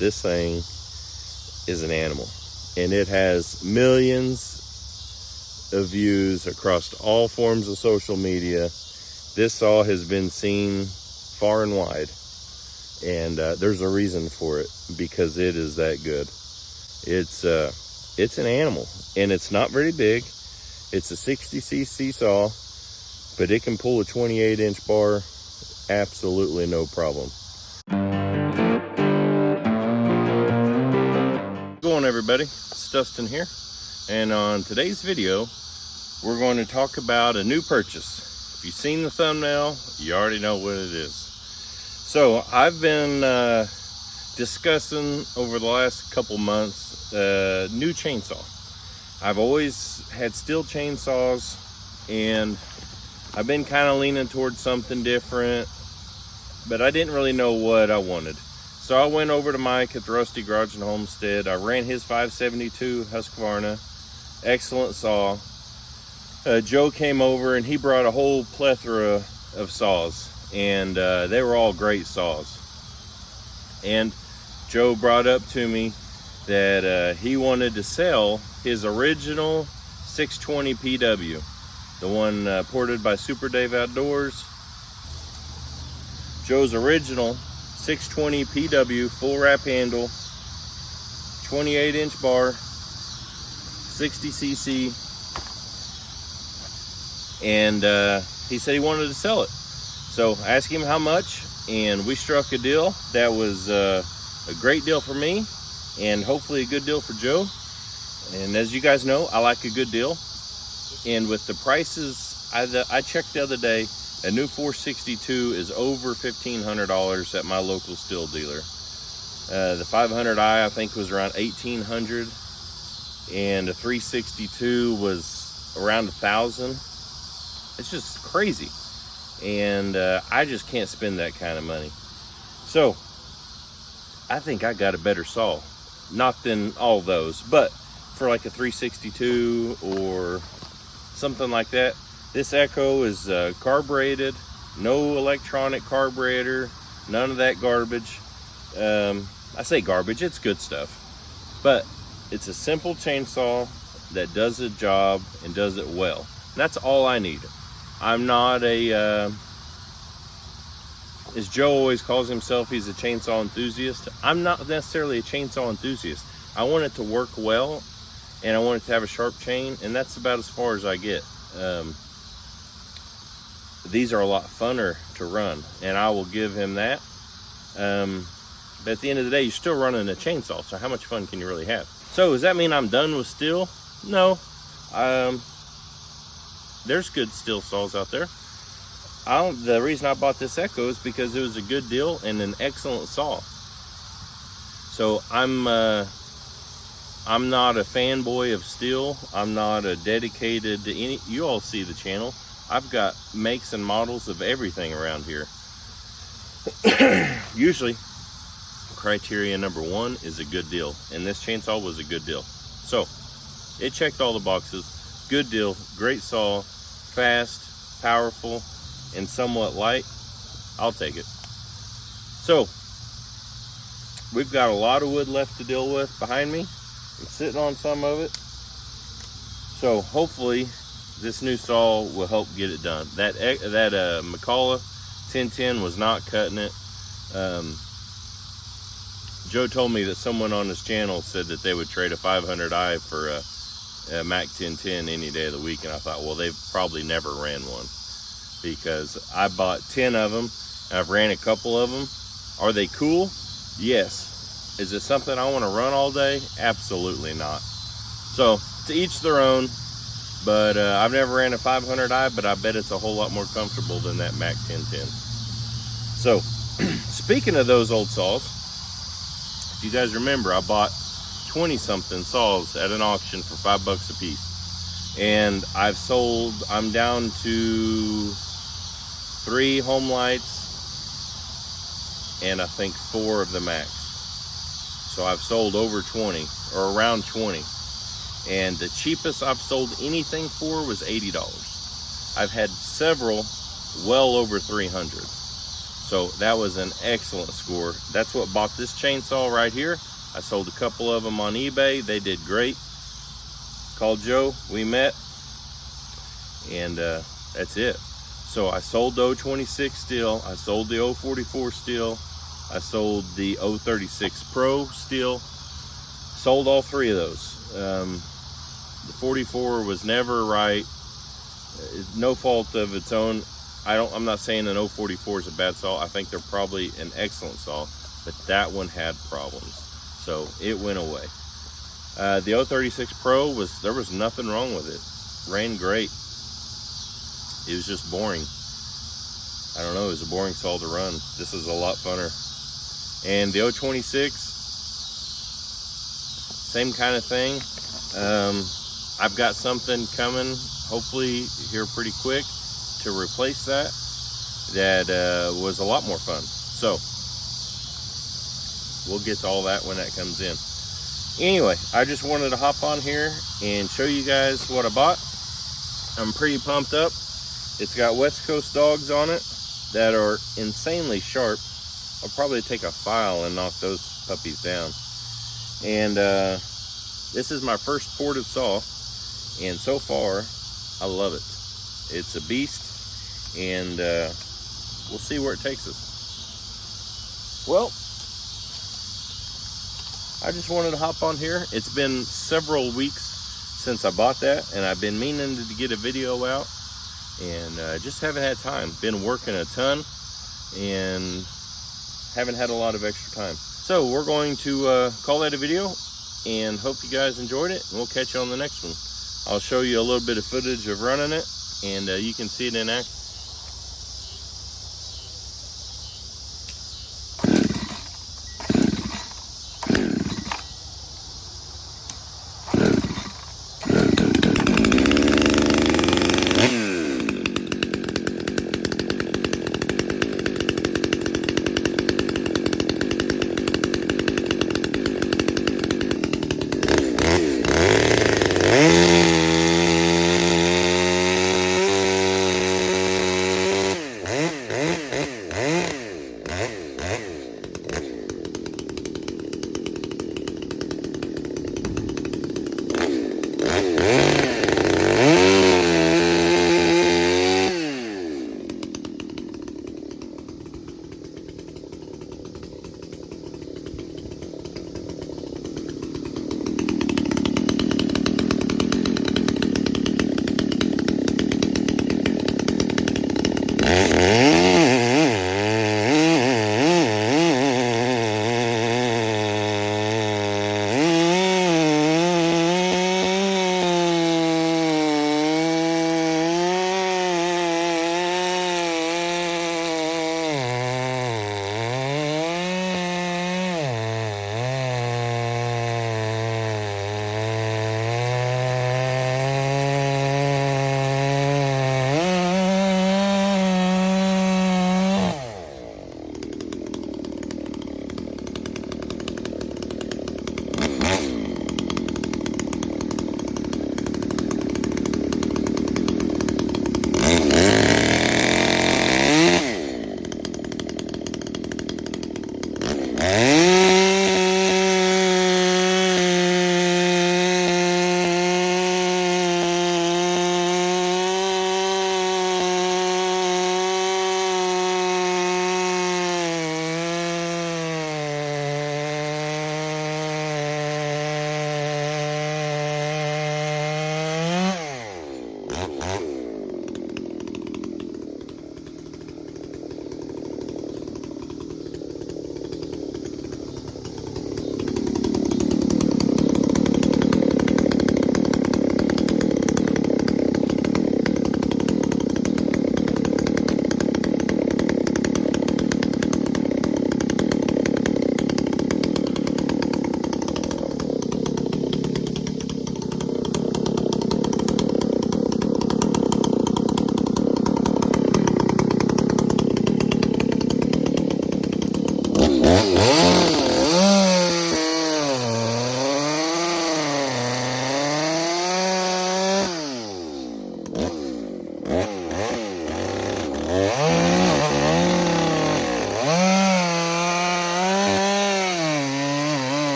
this thing is an animal, and it has millions of views across all forms of social media. This saw has been seen far and wide, and there's a reason for it, because it is that good. It's an animal, and it's not very big. It's a 60cc saw, but it can pull a 28-inch bar absolutely no problem. What's going on, everybody? It's Dustin here, and on today's video we're going to talk about a new purchase. If you've seen the thumbnail, you already know what it is. So I've been discussing over the last couple months a new chainsaw. I've always had Stihl chainsaws, and I've been kind of leaning towards something different, but I didn't really know what I wanted. So I went over to Mike at the Rusty Garage and Homestead. I ran his 572 Husqvarna, excellent saw. Joe came over and he brought a whole plethora of saws, and they were all great saws. And Joe brought up to me that he wanted to sell his original 620 PW, the one ported by Super Dave Outdoors. Joe's original 620 PW, full wrap handle, 28-inch bar, 60cc, and he said he wanted to sell it. So I asked him how much, and we struck a deal that was a great deal for me, and hopefully a good deal for Joe. And as you guys know, I like a good deal. And with the prices, I checked the other day, a new 462 is over $1,500 at my local Stihl dealer. The 500i I think was around $1,800, and a 362 was around $1,000. It's just crazy, and I just can't spend that kind of money. So I think I got a better saw, not than all those, but for like a 362 or something like that. This Echo is carbureted, no electronic carburetor, none of that garbage. I say garbage, it's good stuff, but it's a simple chainsaw that does the job and does it well. That's all I need. I'm not a, as Joe always calls himself, he's a chainsaw enthusiast. I'm not necessarily a chainsaw enthusiast. I want it to work well, and I want it to have a sharp chain, and that's about as far as I get. These are a lot funner to run, and I will give him that. But at the end of the day, you're still running a chainsaw, so how much fun can you really have? So does that mean I'm done with Stihl? No. There's good Stihl saws out there. The reason I bought this Echo is because it was a good deal and an excellent saw. So I'm not a fanboy of Stihl. I'm not a dedicated to any. You all see the channel. I've got makes and models of everything around here. Usually, criteria number one is a good deal, and this chainsaw was a good deal. So it checked all the boxes. Good deal, great saw, fast, powerful, and somewhat light. I'll take it. So we've got a lot of wood left to deal with behind me. I'm sitting on some of it. So hopefully this new saw will help get it done. That McCullough 1010 was not cutting it. Joe told me that someone on his channel said that they would trade a 500i for a Mac 1010 any day of the week, and I thought, well, they've probably never ran one, because I bought 10 of them and I've ran a couple of them. Are they cool? Yes. Is it something I want to run all day? Absolutely not. So to each their own, but I've never ran a 500i, but I bet it's a whole lot more comfortable than that Mac 1010. So speaking of those old saws, if you guys remember, I bought 20 something saws at an auction for $5 a piece, and I'm down to 3 home lights and I think 4 of the Macs. So I've sold over 20, or around 20, and the cheapest I've sold anything for was $80. I've had several well over 300. So that was an excellent score. That's what bought this chainsaw right here. I sold a couple of them on eBay. They did great. Called Joe, we met, and that's it. So I sold the 026 Stihl, I sold the 044 Stihl, I sold the 036 Pro Stihl, sold all three of those. The 44 was never right, no fault of its own. I'm not saying an 044 is a bad saw. I think they're probably an excellent saw, but that one had problems, so it went away. The 036 Pro there was nothing wrong with it. Ran great. It was just boring. I don't know, it was a boring saw to run. This is a lot funner. And the 026, same kind of thing. I've got something coming, hopefully here pretty quick, to replace that was a lot more fun. So we'll get to all that when that comes in. Anyway, I just wanted to hop on here and show you guys what I bought. I'm pretty pumped up. It's got West Coast dogs on it that are insanely sharp. I'll probably take a file and knock those puppies down. And this is my first ported saw, and so far I love it. It's a beast, and we'll see where it takes us. Well, I just wanted to hop on here. It's been several weeks since I bought that, and I've been meaning to get a video out, and just haven't had time. Been working a ton and haven't had a lot of extra time. So we're going to call that a video, and hope you guys enjoyed it, and we'll catch you on the next one. I'll show you a little bit of footage of running it, and you can see it in action.